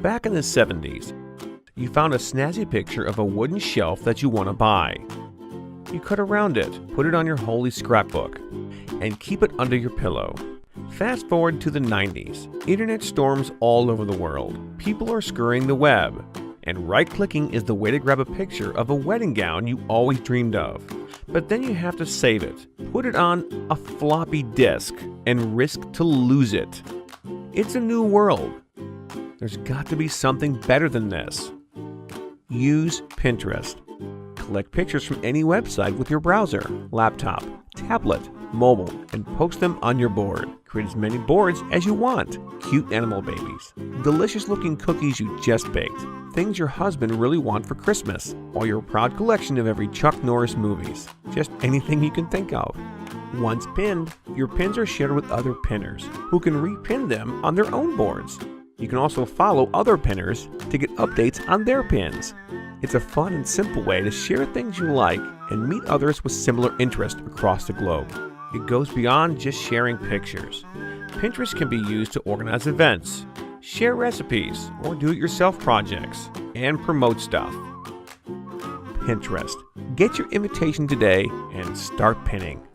Back in the 70s, you found a snazzy picture of a wooden shelf that you want to buy. You cut around it, put it on your holy scrapbook, and keep it under your pillow. Fast forward to the 90s. Internet storms all over the world. People are scouring the web, and right-clicking is the way to grab a picture of a wedding gown you always dreamed of. But then you have to save it, put it on a floppy disk, and risk to lose it. It's a new world. There's got to be something better than this. Use Pinterest. Collect pictures from any website with your browser, laptop, tablet, mobile, and post them on your board. Create as many boards as you want. Cute animal babies, delicious looking cookies you just baked, things your husband really wants for Christmas, or your proud collection of every Chuck Norris movies. Just anything you can think of. Once pinned, your pins are shared with other pinners, who can repin them on their own boards. You can also follow other pinners to get updates on their pins. It's a fun and simple way to share things you like and meet others with similar interests across the globe. It goes beyond just sharing pictures. Pinterest can be used to organize events, share recipes, or do-it-yourself projects, and promote stuff. Pinterest. Get your invitation today and start pinning.